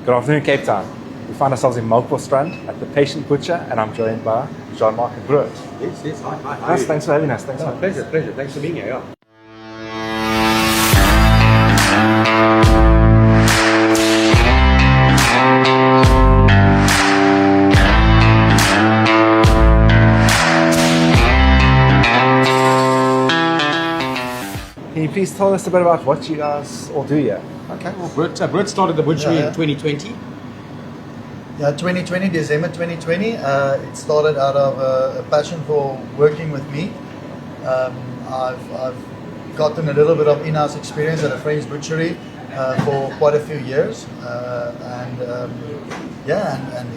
Good afternoon, Cape Town. We find ourselves in Melkbos at the Patient Butcher, and I'm joined by Jean-Marc and Groot. Yes, hi. Nice, thanks for having us. Pleasure. Thanks for being here. Yeah. Can you please tell us a bit about what you guys all do here? Okay. Well, Brett started the butchery in 2020. Yeah, 2020, December 2020. It started out of a passion for working with meat. I've gotten a little bit of in-house experience at a friend's butchery for quite a few years, and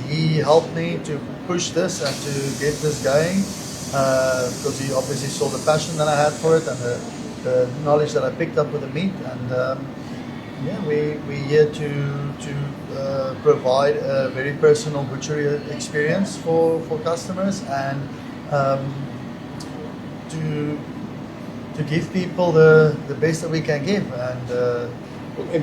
he helped me to push this and to get this going because he obviously saw the passion that I had for it and the knowledge that I picked up with the meat, and we're here to provide a very personal butchery experience for customers, and to give people the best that we can give, and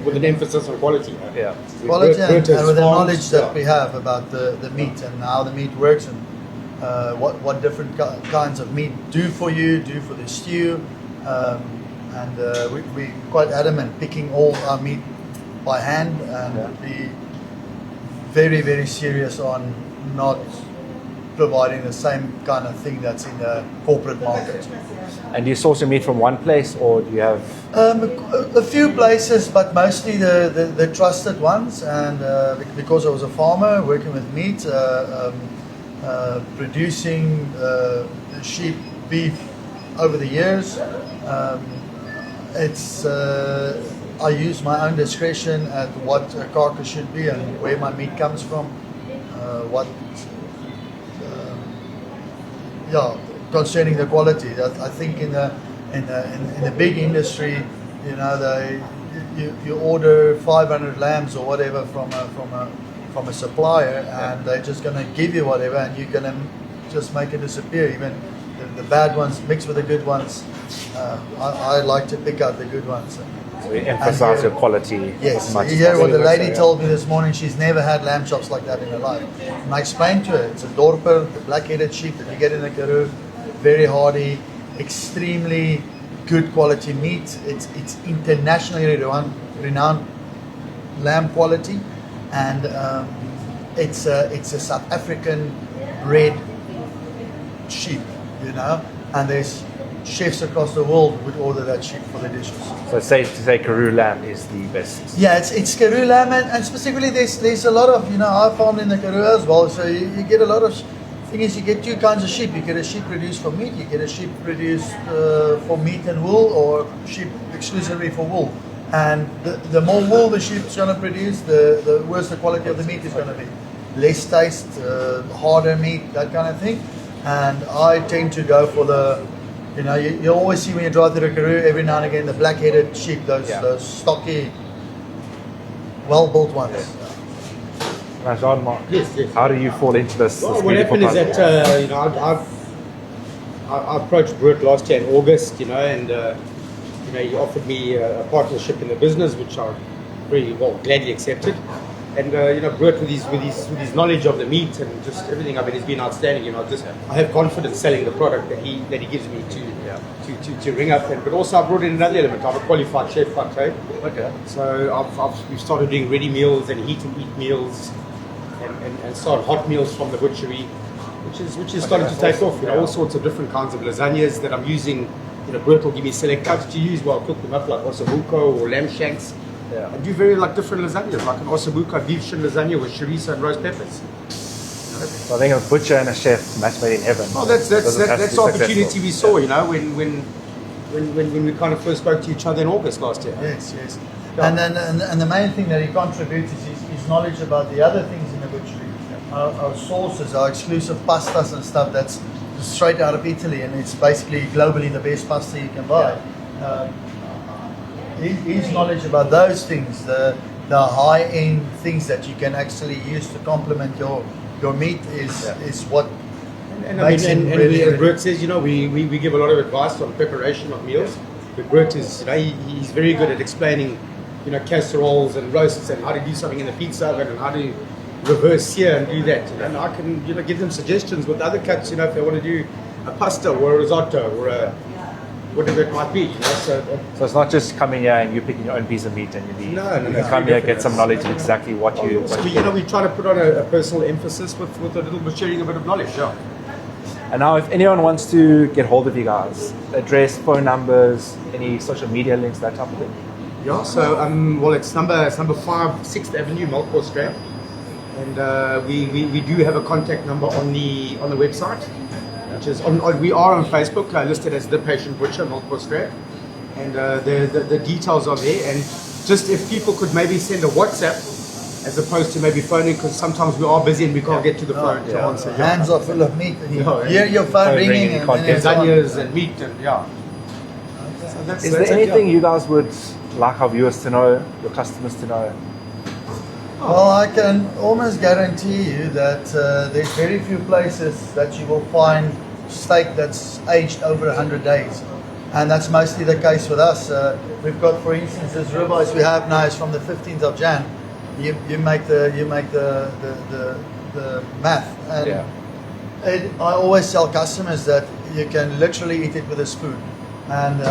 with an emphasis on quality. Yeah. quality and with the knowledge that we have about the meat and how the meat works, and what different kinds of meat do for the stew. We're quite adamant picking all our meat by hand, and be very, very serious on not providing the same kind of thing that's in the corporate market. And do you source your meat from one place, or do you have... A few places, but mostly the trusted ones, and because I was a farmer working with meat, producing sheep, beef over the years, I use my own discretion at what a carcass should be and where my meat comes from. Concerning the quality, that I think in the big industry, you order 500 lambs or whatever from a supplier, and they're just going to give you whatever, and you're going to just make it disappear. Even the bad ones mixed with the good ones. I like to pick out the good ones. So you emphasize your quality. Yes, as much you as hear what possible. the lady told me this morning. She's never had lamb chops like that in her life. And I explained to her, it's a dorper, the black-headed sheep that you get in the Karoo, very hardy, extremely good quality meat. It's internationally renowned lamb quality, and it's a South African bred sheep, and there's chefs across the world would order that sheep for the dishes. So it's safe to say Karoo lamb is the best. Yeah, it's Karoo lamb, and specifically there's a lot of, I farmed in the Karoo as well, so you get a lot of, thing is, you get two kinds of sheep. You get a sheep produced for meat, you get a sheep produced for meat and wool, or sheep exclusively for wool. And the more wool the sheep's going to produce, the worse the quality of the meat is going to be. Less taste, harder meat, that kind of thing. And I tend to go for the, you always see when you drive through the Karoo, every now and again, the black-headed sheep, those stocky, well-built ones. Now, Jean-Marc, Yes. how do you fall into this? Well, this what happened is puzzle? that I approached Brett last year in August, and he offered me a partnership in the business, which I very gladly accepted. And Brett, with his knowledge of the meat and just everything, he's been outstanding. I have confidence selling the product that he gives me to ring up. But also I brought in another element. I'm a qualified chef by trade. Okay. So we've started doing ready meals and heat and eat meals, and started hot meals from the butchery, which is starting to take off. All sorts of different kinds of lasagnas that I'm using. Brett will give me select cuts to use while I cook them up, like ossobuco or lamb shanks. Yeah. I do very different lasagnas, like an ossobuco beef shin lasagna with chorizo and roast peppers. So I think a butcher and a chef, match made in heaven. Well, that's the opportunity successful. we saw, when we kind of first spoke to each other in August last year. Yes. Yeah. And the main thing that he contributes is his knowledge about the other things in the butchery. Our sauces, our exclusive pastas and stuff that's straight out of Italy, and it's basically globally the best pasta you can buy. His knowledge about those things, the high-end things that you can actually use to complement your meat is what makes him really. Brett says, we give a lot of advice on preparation of meals. But Brett is, he's very good at explaining, you know, casseroles and roasts and how to do something in the pizza oven and how to reverse sear and do that. And I can, you know, give them suggestions with other cuts, you know, if they want to do a pasta or a risotto or a whatever it might be. You know? So it's not just coming here and you picking your own piece of meat and you leave. No, You come here, get some knowledge of exactly what you. So you know, we try to put on a personal emphasis with a little bit sharing a bit of knowledge. Yeah. And now, if anyone wants to get hold of you guys, address, phone numbers, any social media links, that type of thing. Yeah. So well, it's number 5, 6th Avenue, Melkbos Strand, and we do have a contact number on the website, which is we are on Facebook, listed as The Patient Butcher, Melkbos Strand, and the details are there. And just if people could maybe send a WhatsApp as opposed to maybe phoning, because sometimes we are busy and we can't get to the phone to answer. Hands are full of meat, and you Yeah, hear your phone ringing, and then it's on. lasagnas and meat and So that's Is that's there it, anything yeah. you guys would like our viewers to know, your customers to know? Well, I can almost guarantee you that there's very few places that you will find steak that's aged over 100 days. And that's mostly the case with us. We've got, for instance, this ribeyes we have now is from the 15th of Jan. You make the math. And I always tell customers that you can literally eat it with a spoon. And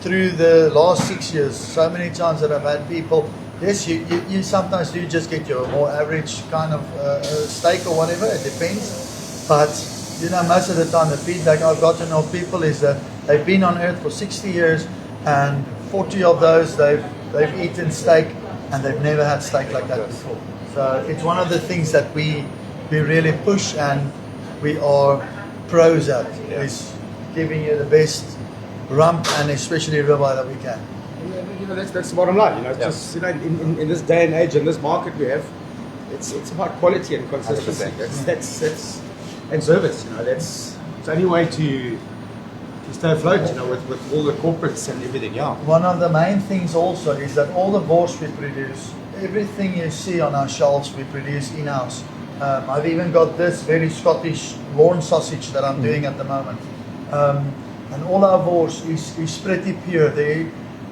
through the last 6 years, so many times that I've had people, yes, you sometimes do just get your more average kind of steak or whatever, it depends. But, you know, most of the time the feedback I've gotten of people is that they've been on earth for 60 years and 40 of those they've eaten steak and they've never had steak like that before. So it's one of the things that we really push and we are pros at, is giving you the best rump and especially ribeye that we can. You know, that's the bottom line. You know, it's just, you know, in this day and age, in this market we have, it's about quality and consistency. 100%. That's and service. You know, that's the only way to stay afloat. You know, with all the corporates and everything. Yeah. One of the main things also is that all the borscht we produce, everything you see on our shelves, we produce in-house. I've even got this very Scottish Lorne sausage that I'm doing at the moment. And all our borscht is pretty pure.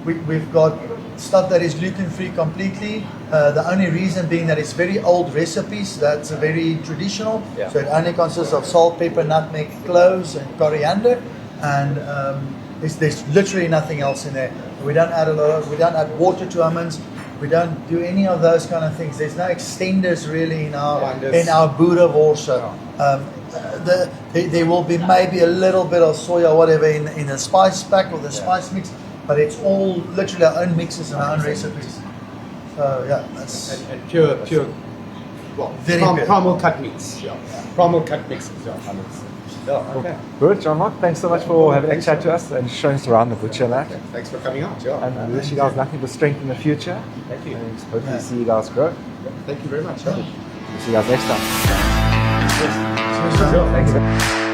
We've got stuff that is gluten-free completely. The only reason being that it's very old recipes, that's very traditional. Yeah. So it only consists of salt, pepper, nutmeg, cloves and coriander. And there's literally nothing else in there. We don't add we don't add water to our mince. We don't do any of those kind of things. There's no extenders really in our boerewors. There will be maybe a little bit of soya or whatever in the spice pack or the spice mix, but it's all literally our own mixes and our own recipes. So yeah, that's And pure, well, Very pure. primal cut meats. Yeah. Primal cut mixes. Yeah. Okay. Good, John Mark, thanks so much for having a chat to us and showing us around the butcher and that. Thanks for coming out. Yeah. And we wish you guys nothing but strength in the future. Thank you. And hopefully see you guys grow. Thank you very much. See you guys next time. Sure. Thanks.